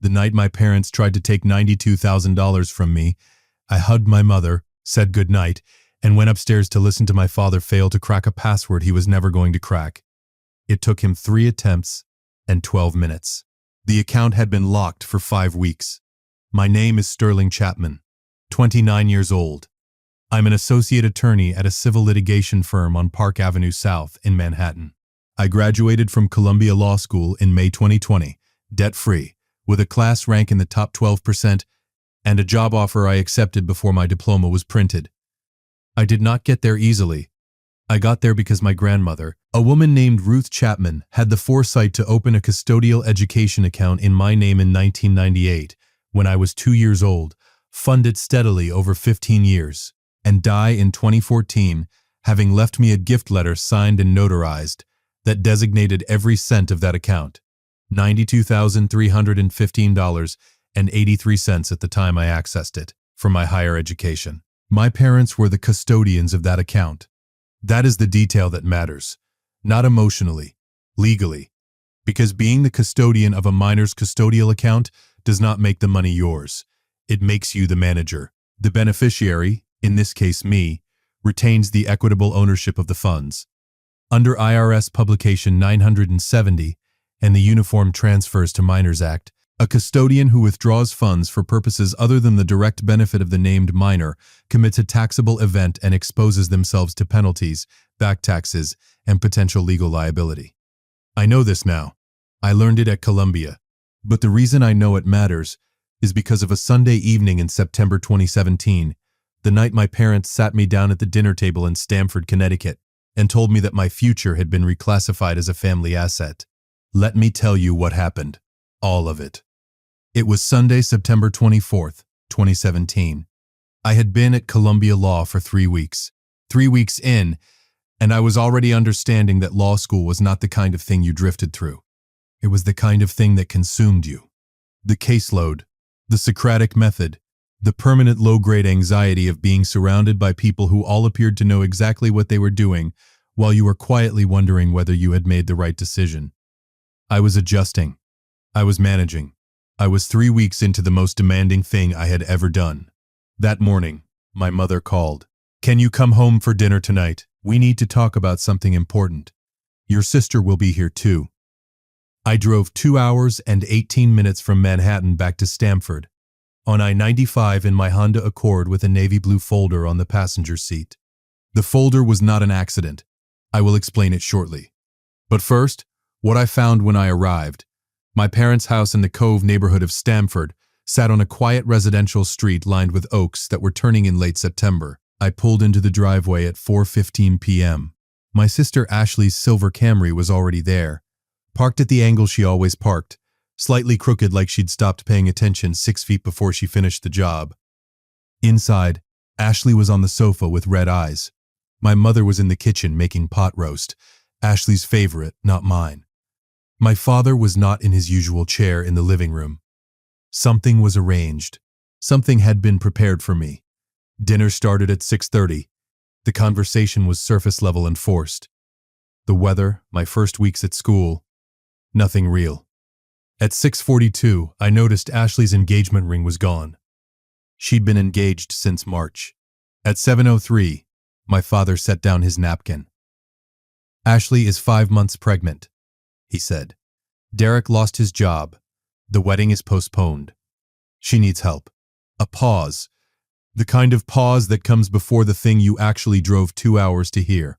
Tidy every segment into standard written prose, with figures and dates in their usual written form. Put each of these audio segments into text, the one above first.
The night my parents tried to take $92,000 from me, I hugged my mother, said goodnight, and went upstairs to listen to my father fail to crack a password he was never going to crack. It took him 3 attempts and 12 minutes. The account had been locked for 5 weeks. My name is Sterling Chapman, 29 years old. I'm an associate attorney at a civil litigation firm on Park Avenue South in Manhattan. I graduated from Columbia Law School in May 2020, debt-free, with a class rank in the top 12% and a job offer I accepted before my diploma was printed. I did not get there easily. I got there because my grandmother, a woman named Ruth Chapman, had the foresight to open a custodial education account in my name in 1998, when I was 2 years old, fund it steadily over 15 years, and die in 2014, having left me a gift letter signed and notarized that designated every cent of that account, $92,315.83 at the time I accessed it, for my higher education. My parents were the custodians of that account. That is the detail that matters, not emotionally, legally, because being the custodian of a minor's custodial account does not make the money yours. It makes you the manager. The beneficiary, in this case me, retains the equitable ownership of the funds. Under IRS Publication 970 and the Uniform Transfers to Minors Act, a custodian who withdraws funds for purposes other than the direct benefit of the named minor commits a taxable event and exposes themselves to penalties, back taxes, and potential legal liability. I know this now. I learned it at Columbia. But the reason I know it matters is because of a Sunday evening in September 2017, the night my parents sat me down at the dinner table in Stamford, Connecticut, and told me that my future had been reclassified as a family asset. Let me tell you what happened. All of it. It was Sunday, September 24th, 2017. I had been at Columbia Law for 3 weeks. 3 weeks in, and I was already understanding that law school was not the kind of thing you drifted through. It was the kind of thing that consumed you. The caseload, the Socratic method, the permanent low-grade anxiety of being surrounded by people who all appeared to know exactly what they were doing while you were quietly wondering whether you had made the right decision. I was adjusting. I was managing. I was 3 weeks into the most demanding thing I had ever done. That morning, my mother called. "Can you come home for dinner tonight? We need to talk about something important. Your sister will be here too." I drove 2 hours and 18 minutes from Manhattan back to Stamford, on I-95 in my Honda Accord with a navy blue folder on the passenger seat. The folder was not an accident. I will explain it shortly. But first, what I found when I arrived. My parents' house in the Cove neighborhood of Stamford sat on a quiet residential street lined with oaks that were turning in late September. I pulled into the driveway at 4:15 p.m. My sister Ashley's silver Camry was already there, parked at the angle she always parked, slightly crooked like she'd stopped paying attention 6 feet before she finished the job. Inside, Ashley was on the sofa with red eyes. My mother was in the kitchen making pot roast, Ashley's favorite, not mine. My father was not in his usual chair in the living room. Something was arranged. Something had been prepared for me. Dinner started at 6:30. The conversation was surface level and forced. The weather, my first weeks at school, nothing real. At 6:42, I noticed Ashley's engagement ring was gone. She'd been engaged since March. At 7:03, my father set down his napkin. "Ashley is 5 months pregnant," he said. "Derek lost his job. The wedding is postponed. She needs help." A pause. The kind of pause that comes before the thing you actually drove 2 hours to hear.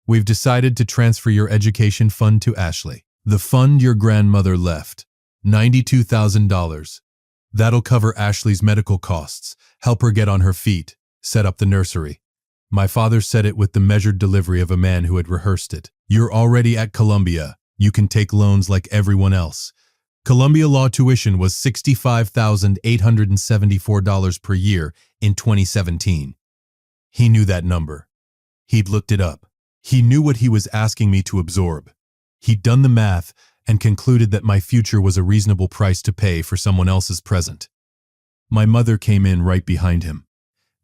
"We've decided to transfer your education fund to Ashley. The fund your grandmother left. $92,000. That'll cover Ashley's medical costs, help her get on her feet, set up the nursery." My father said it with the measured delivery of a man who had rehearsed it. "You're already at Columbia. You can take loans like everyone else." Columbia Law tuition was $65,874 per year in 2017. He knew that number. He'd looked it up. He knew what he was asking me to absorb. He'd done the math and concluded that my future was a reasonable price to pay for someone else's present. My mother came in right behind him,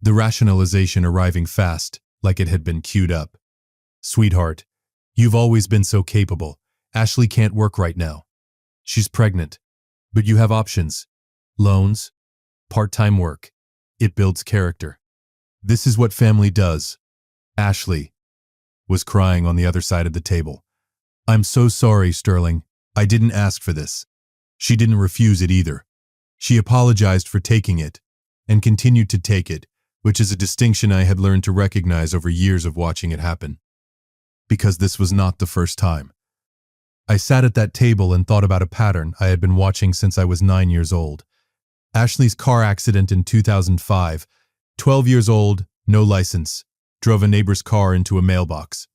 the rationalization arriving fast, like it had been queued up. "Sweetheart, you've always been so capable. Ashley can't work right now. She's pregnant. But you have options. Loans, part-time work. It builds character. This is what family does. Ashley was crying on the other side of the table. I'm so sorry, Sterling. I didn't ask for this. She didn't refuse it either. She apologized for taking it, and continued to take it, which is a distinction I had learned to recognize over years of watching it happen. Because this was not the first time. I sat at that table and thought about a pattern I had been watching since I was 9 years old. Ashley's car accident in 2005, 12 years old, no license, drove a neighbor's car into a mailbox.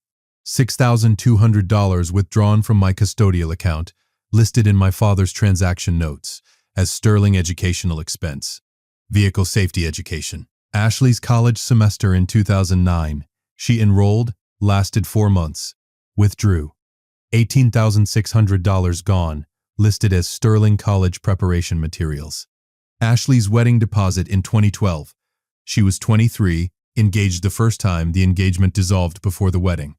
$6,200 withdrawn from my custodial account, listed in my father's transaction notes as Sterling educational expense. Vehicle safety education. Ashley's college semester in 2009. She enrolled, lasted 4 months. Withdrew. $18,600 gone, listed as Sterling College preparation materials. Ashley's wedding deposit in 2012. She was 23, engaged the first time the engagement dissolved before the wedding.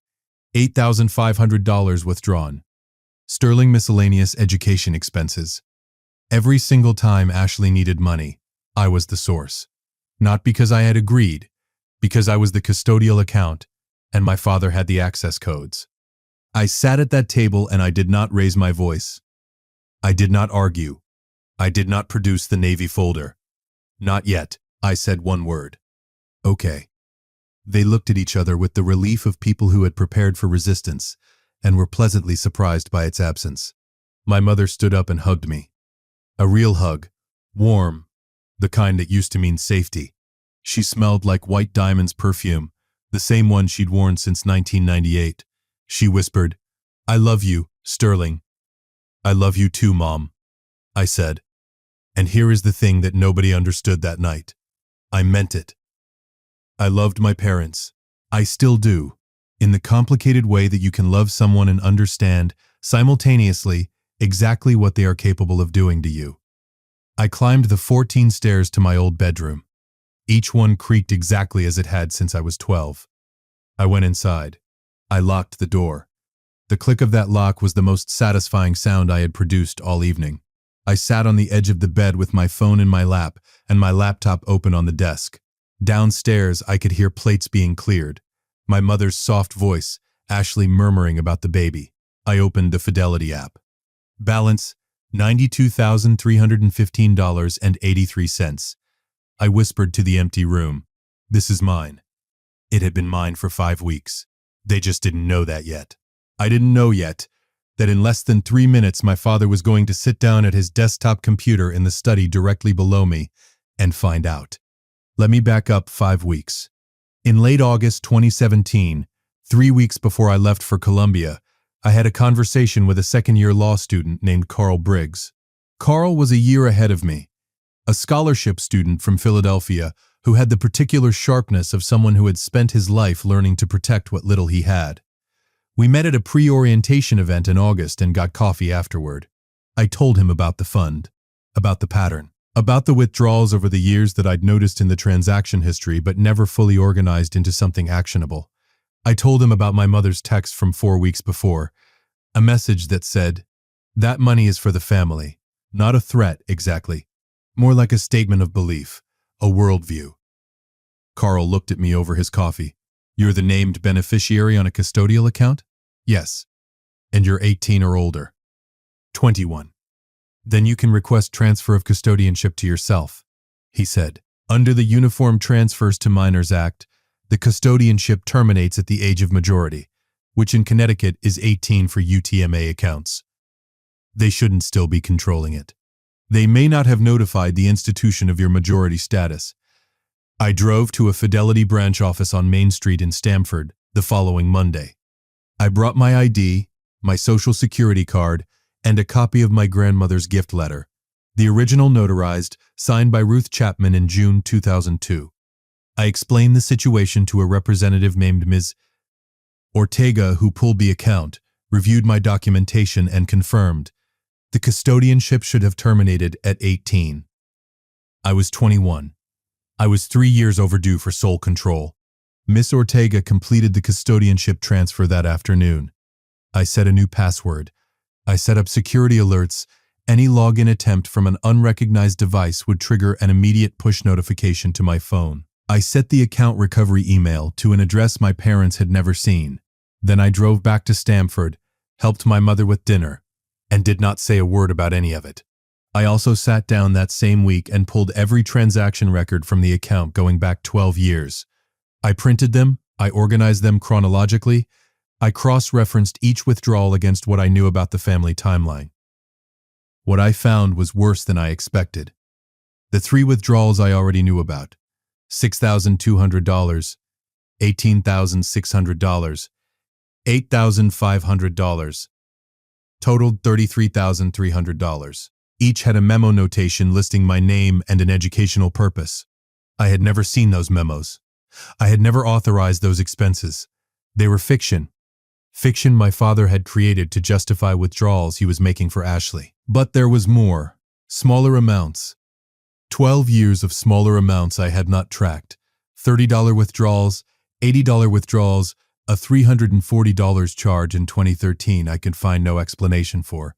$8,500 withdrawn. Sterling miscellaneous education expenses. Every single time Ashley needed money, I was the source. Not because I had agreed, because I was the custodial account, and my father had the access codes. I sat at that table and I did not raise my voice. I did not argue. I did not produce the Navy folder. Not yet. I said one word. Okay. They looked at each other with the relief of people who had prepared for resistance and were pleasantly surprised by its absence. My mother stood up and hugged me. A real hug. Warm. The kind that used to mean safety. She smelled like White Diamond's perfume, the same one she'd worn since 1998. She whispered, "I love you, Sterling." "I love you too, Mom," I said. And here is the thing that nobody understood that night. I meant it. I loved my parents. I still do, in the complicated way that you can love someone and understand, simultaneously, exactly what they are capable of doing to you. I climbed the 14 stairs to my old bedroom. Each one creaked exactly as it had since I was 12. I went inside. I locked the door. The click of that lock was the most satisfying sound I had produced all evening. I sat on the edge of the bed with my phone in my lap and my laptop open on the desk. Downstairs, I could hear plates being cleared. My mother's soft voice, Ashley murmuring about the baby. I opened the Fidelity app. Balance, $92,315.83. I whispered to the empty room, "This is mine." It had been mine for 5 weeks. They just didn't know that yet. I didn't know yet that in less than 3 minutes my father was going to sit down at his desktop computer in the study directly below me and find out. Let me back up 5 weeks. In late August 2017, 3 weeks before I left for Columbia, I had a conversation with a second-year law student named Carl Briggs. Carl was a year ahead of me, a scholarship student from Philadelphia who had the particular sharpness of someone who had spent his life learning to protect what little he had. We met at a pre-orientation event in August and got coffee afterward. I told him about the fund, about the pattern, about the withdrawals over the years that I'd noticed in the transaction history but never fully organized into something actionable. I told him about my mother's text from 4 weeks before, a message that said, "That money is for the family," not a threat exactly, more like a statement of belief, a worldview. Carl looked at me over his coffee. "You're the named beneficiary on a custodial account?" "Yes." "And you're 18 or older?" 21. "Then you can request transfer of custodianship to yourself," he said. "Under the Uniform Transfers to Minors Act, the custodianship terminates at the age of majority, which in Connecticut is 18 for UTMA accounts. They shouldn't still be controlling it. They may not have notified the institution of your majority status." I drove to a Fidelity branch office on Main Street in Stamford the following Monday. I brought my ID, my social security card, and a copy of my grandmother's gift letter, the original notarized, signed by Ruth Chapman in June 2002. I explained the situation to a representative named Ms. Ortega who pulled the account, reviewed my documentation, and confirmed the custodianship should have terminated at 18. I was 21. I was 3 years overdue for sole control. Miss Ortega completed the custodianship transfer that afternoon. I set a new password. I set up security alerts Any login attempt from an unrecognized device would trigger an immediate push notification to my phone. I set the account recovery email to an address my parents had never seen. Then I drove back to Stamford, helped my mother with dinner, and did not say a word about any of it. I also sat down that same week and pulled every transaction record from the account going back 12 years. I printed them, I organized them chronologically, I cross-referenced each withdrawal against what I knew about the family timeline. What I found was worse than I expected. The 3 withdrawals I already knew about: $6,200, $18,600, $8,500, totaled $33,300. Each had a memo notation listing my name and an educational purpose. I had never seen those memos. I had never authorized those expenses. They were fiction. Fiction my father had created to justify withdrawals he was making for Ashley. But there was more. Smaller amounts. 12 years of smaller amounts I had not tracked. $30 withdrawals, $80 withdrawals, a $340 charge in 2013 I could find no explanation for.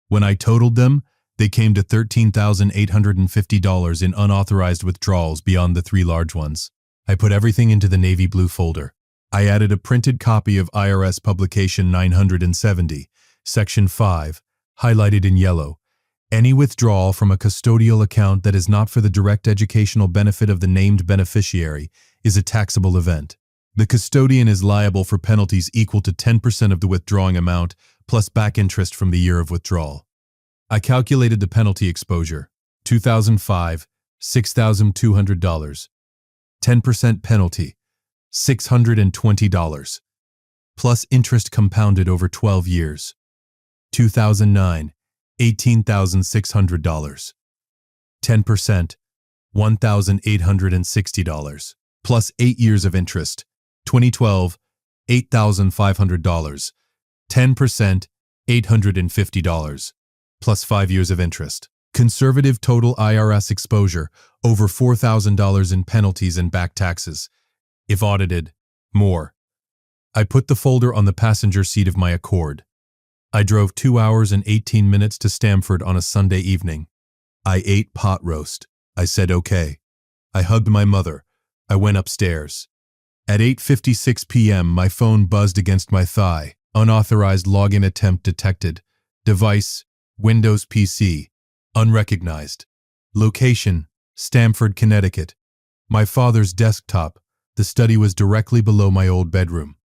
When I totaled them, they came to $13,850 in unauthorized withdrawals beyond the 3 large ones. I put everything into the navy blue folder. I added a printed copy of IRS Publication 970, Section 5, highlighted in yellow. Any withdrawal from a custodial account that is not for the direct educational benefit of the named beneficiary is a taxable event. The custodian is liable for penalties equal to 10% of the withdrawing amount plus back interest from the year of withdrawal. I calculated the penalty exposure: 2005, $6,200. 10% penalty, $620, plus interest compounded over 12 years. 2009, $18,600. 10%, $1,860, plus 8 years of interest. 2012, $8,500. 10%, $850, plus 5 years of interest. Conservative total IRS exposure, over $4,000 in penalties and back taxes. If audited, more. I put the folder on the passenger seat of my Accord. I drove 2 hours and 18 minutes to Stamford on a Sunday evening. I ate pot roast. I said okay. I hugged my mother. I went upstairs. At 8:56 p.m., my phone buzzed against my thigh. Unauthorized login attempt detected. Device: Windows PC. Unrecognized. Location: Stamford, Connecticut. My father's desktop. The study was directly below my old bedroom.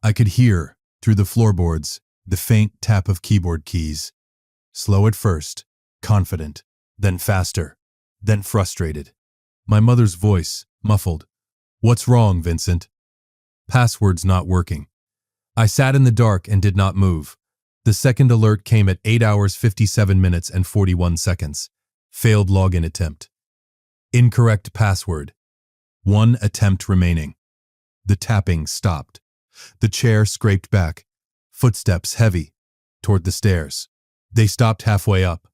I could hear, through the floorboards, the faint tap of keyboard keys. Slow at first, confident, then faster, then frustrated. My mother's voice, muffled. "What's wrong, Vincent?" Password's not working. I sat in the dark and did not move. The second alert came at 8 hours 57 minutes and 41 seconds. Failed login attempt. Incorrect password. 1 attempt remaining. The tapping stopped. The chair scraped back. Footsteps heavy. Toward the stairs. They stopped halfway up.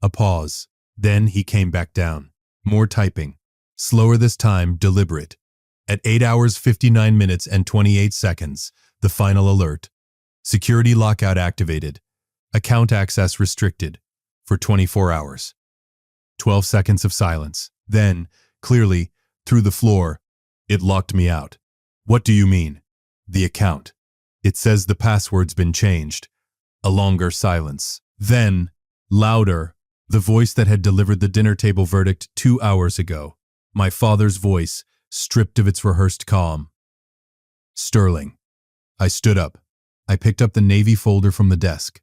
A pause. Then he came back down. More typing. Slower this time, deliberate. At 8 hours 59 minutes and 28 seconds, the final alert. Security lockout activated. Account access restricted. For 24 hours. 12 seconds of silence. Then, clearly, through the floor, it locked me out. "What do you mean?" "The account. It says the password's been changed." A longer silence. Then, louder, the voice that had delivered the dinner table verdict 2 hours ago. My father's voice, stripped of its rehearsed calm. "Sterling." I stood up. I picked up the navy folder from the desk.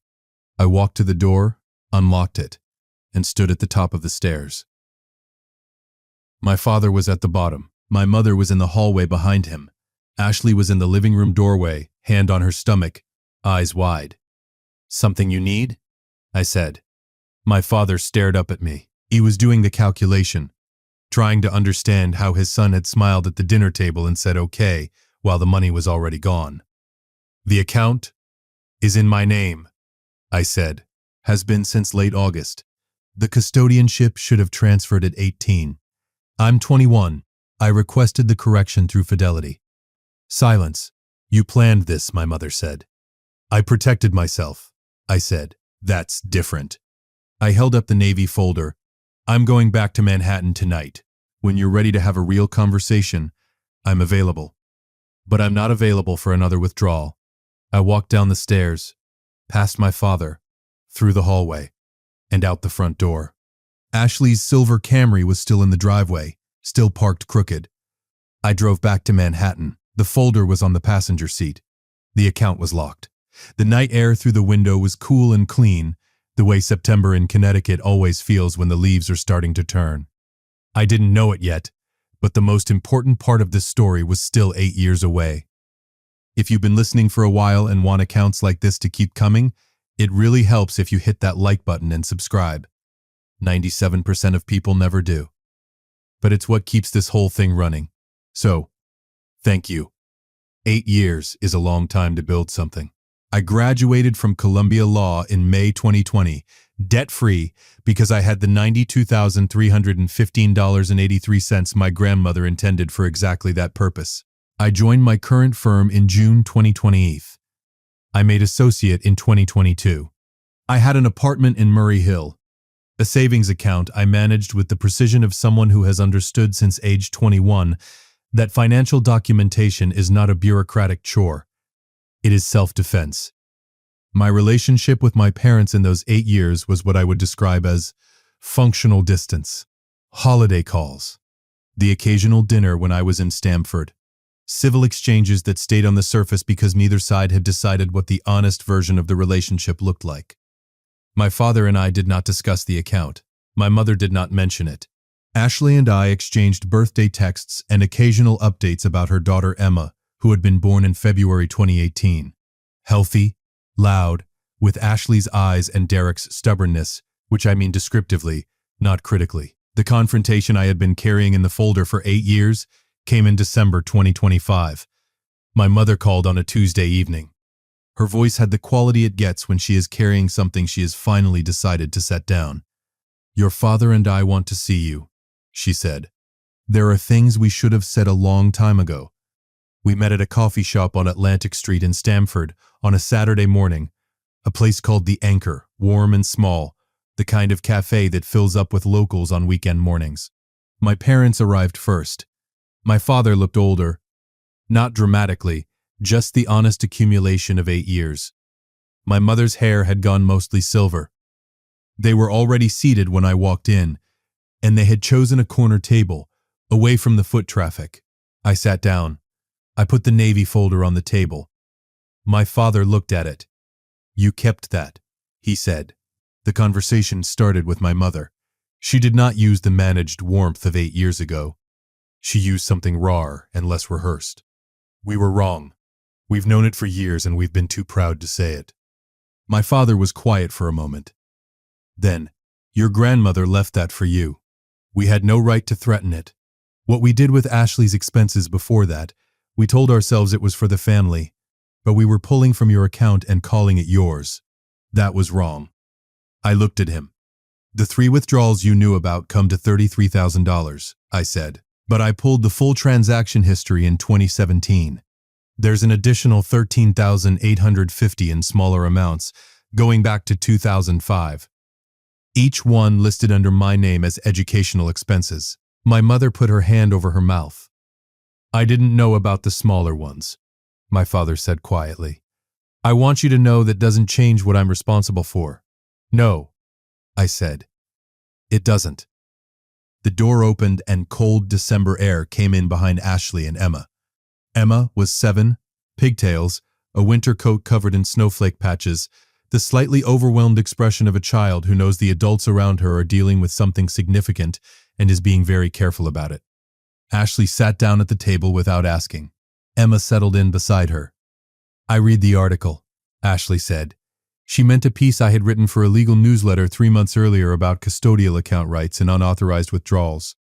I walked to the door, unlocked it, and stood at the top of the stairs. My father was at the bottom. My mother was in the hallway behind him. Ashley was in the living room doorway, hand on her stomach, eyes wide. "Something you need?" I said. My father stared up at me. He was doing the calculation, trying to understand how his son had smiled at the dinner table and said okay while the money was already gone. "The account is in my name," I said. "Has been since late August. The custodianship should have transferred at 18. I'm 21. I requested the correction through Fidelity." Silence. "You planned this," my mother said. "I protected myself," I said. "That's different." I held up the Navy folder. I'm going back to Manhattan tonight. When you're ready to have a real conversation, I'm available. But I'm not available for another withdrawal. I walked down the stairs, past my father, through the hallway, and out the front door. Ashley's silver Camry was still in the driveway, still parked crooked. I drove back to Manhattan. The folder was on the passenger seat. The account was locked. The night air through the window was cool and clean, the way September in Connecticut always feels when the leaves are starting to turn. I didn't know it yet, but the most important part of this story was still 8 years away. If you've been listening for a while and want accounts like this to keep coming, it really helps if you hit that like button and subscribe. 97% of people never do. But it's what keeps this whole thing running. So, thank you. 8 years is a long time to build something. I graduated from Columbia Law in May 2020, debt-free, because I had the $92,315.83 my grandmother intended for exactly that purpose. I joined my current firm in June 2020. I made associate in 2022. I had an apartment in Murray Hill, a savings account I managed with the precision of someone who has understood since age 21 that financial documentation is not a bureaucratic chore. It is self-defense. My relationship with my parents in those 8 years was what I would describe as functional distance. Holiday calls. The occasional dinner when I was in Stamford. Civil exchanges that stayed on the surface because neither side had decided what the honest version of the relationship looked like. My father and I did not discuss the account. My mother did not mention it. Ashley and I exchanged birthday texts and occasional updates about her daughter Emma, who had been born in February 2018. Healthy, loud, with Ashley's eyes and Derek's stubbornness, which I mean descriptively, not critically. The confrontation I had been carrying in the folder for 8 years came in December 2025. My mother called on a Tuesday evening. Her voice had the quality it gets when she is carrying something she has finally decided to set down. "Your father and I want to see you," she said. "There are things we should have said a long time ago. We met at a coffee shop on Atlantic Street in Stamford on a Saturday morning, a place called The Anchor, warm and small, the kind of cafe that fills up with locals on weekend mornings. My parents arrived first. My father looked older, not dramatically, just the honest accumulation of 8 years. My mother's hair had gone mostly silver. They were already seated when I walked in, and they had chosen a corner table, away from the foot traffic. I sat down. I put the Navy folder on the table. My father looked at it. "You kept that," he said. The conversation started with my mother. She did not use the managed warmth of 8 years ago. She used something rawer and less rehearsed. "We were wrong. We've known it for years and we've been too proud to say it." My father was quiet for a moment. Then, "Your grandmother left that for you. We had no right to threaten it. What we did with Ashley's expenses before that, we told ourselves it was for the family, but we were pulling from your account and calling it yours. That was wrong." I looked at him. "The 3 withdrawals you knew about come to $33,000, I said. "But I pulled the full transaction history in 2017. There's an additional $13,850 in smaller amounts, going back to 2005. Each one listed under my name as educational expenses." My mother put her hand over her mouth. "I didn't know about the smaller ones," my father said quietly. "I want you to know that doesn't change what I'm responsible for." "No," I said. "It doesn't." The door opened and cold December air came in behind Ashley and Emma. Emma was 7, pigtails, a winter coat covered in snowflake patches, the slightly overwhelmed expression of a child who knows the adults around her are dealing with something significant and is being very careful about it. Ashley sat down at the table without asking. Emma settled in beside her. "I read the article," Ashley said. She meant a piece I had written for a legal newsletter 3 months earlier about custodial account rights and unauthorized withdrawals.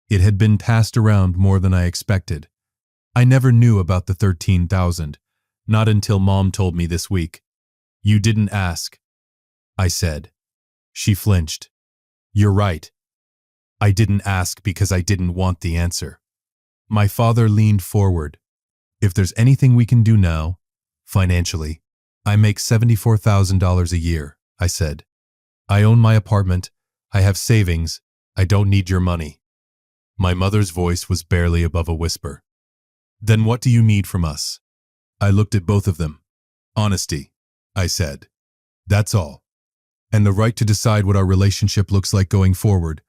It had been passed around more than I expected. I never knew about the $13,000, not until Mom told me this week. "You didn't ask," I said. She flinched. "You're right. I didn't ask because I didn't want the answer." My father leaned forward. "If there's anything we can do now, financially." "I make $74,000 a year," I said. I own my apartment. I have savings. I don't need your money. My mother's voice was barely above a whisper. Then what do you need from us? I looked at both of them. Honesty, I said. That's all. And the right to decide what our relationship looks like going forward.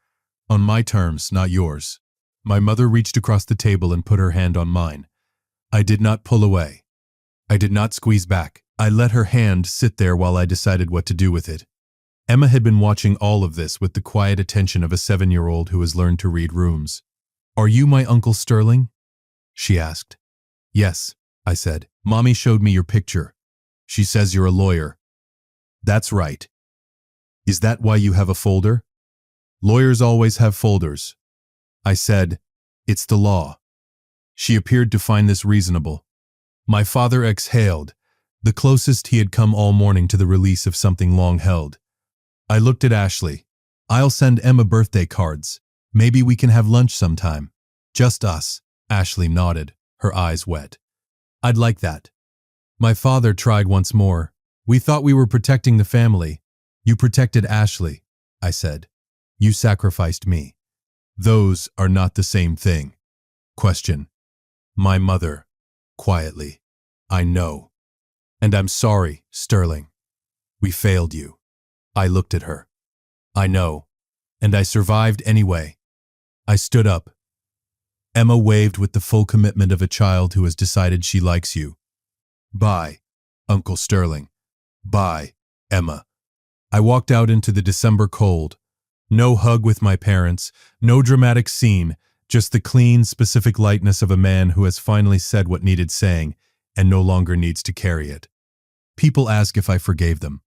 On my terms, not yours. My mother reached across the table and put her hand on mine. I did not pull away. I did not squeeze back. I let her hand sit there while I decided what to do with it. Emma had been watching all of this with the quiet attention of a 7-year-old who has learned to read rooms. Are you my Uncle Sterling? She asked. Yes, I said. Mommy showed me your picture. She says you're a lawyer. That's right. Is that why you have a folder? Lawyers always have folders. I said, it's the law. She appeared to find this reasonable. My father exhaled, the closest he had come all morning to the release of something long held. I looked at Ashley. I'll send Emma birthday cards. Maybe we can have lunch sometime. Just us. Ashley nodded, her eyes wet. I'd like that. My father tried once more. We thought we were protecting the family. You protected Ashley, I said. You sacrificed me. Those are not the same thing. Question. My mother. Quietly. I know. And I'm sorry, Sterling. We failed you. I looked at her. I know. And I survived anyway. I stood up. Emma waved with the full commitment of a child who has decided she likes you. Bye, Uncle Sterling. Bye, Emma. I walked out into the December cold. No hug with my parents, no dramatic scene, just the clean, specific lightness of a man who has finally said what needed saying and no longer needs to carry it. People ask if I forgave them.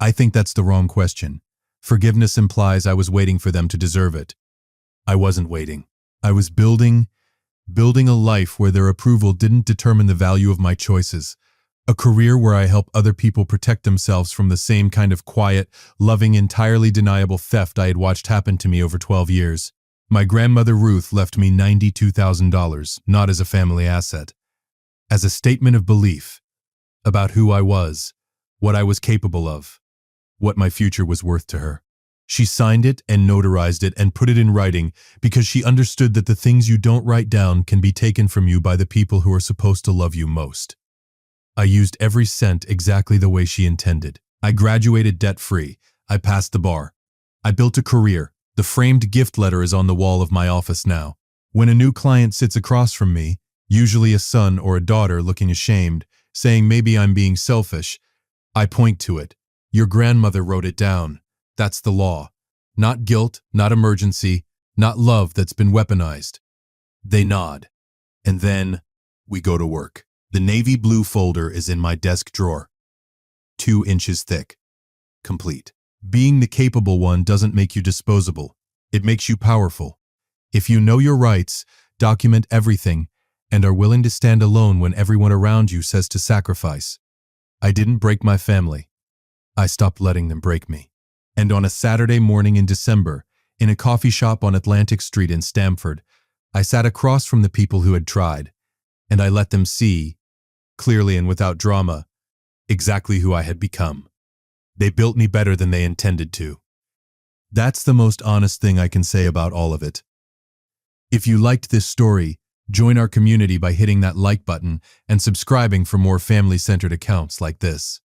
I think that's the wrong question. Forgiveness implies I was waiting for them to deserve it. I wasn't waiting. I was building a life where their approval didn't determine the value of my choices. A career where I help other people protect themselves from the same kind of quiet, loving, entirely deniable theft I had watched happen to me over 12 years. My grandmother Ruth left me $92,000, not as a family asset. As a statement of belief about who I was, what I was capable of, what my future was worth to her. She signed it and notarized it and put it in writing because she understood that the things you don't write down can be taken from you by the people who are supposed to love you most. I used every cent exactly the way she intended. I graduated debt-free. I passed the bar. I built a career. The framed gift letter is on the wall of my office now. When a new client sits across from me, usually a son or a daughter looking ashamed, saying maybe I'm being selfish, I point to it. Your grandmother wrote it down. That's the law. Not guilt, not emergency, not love that's been weaponized. They nod. And then we go to work. The navy blue folder is in my desk drawer. 2 inches thick. Complete. Being the capable one doesn't make you disposable. It makes you powerful. If you know your rights, document everything, and are willing to stand alone when everyone around you says to sacrifice. I didn't break my family. I stopped letting them break me. And on a Saturday morning in December, in a coffee shop on Atlantic Street in Stamford, I sat across from the people who had tried, and I let them see, clearly and without drama, exactly who I had become. They built me better than they intended to. That's the most honest thing I can say about all of it. If you liked this story, join our community by hitting that like button and subscribing for more family-centered accounts like this.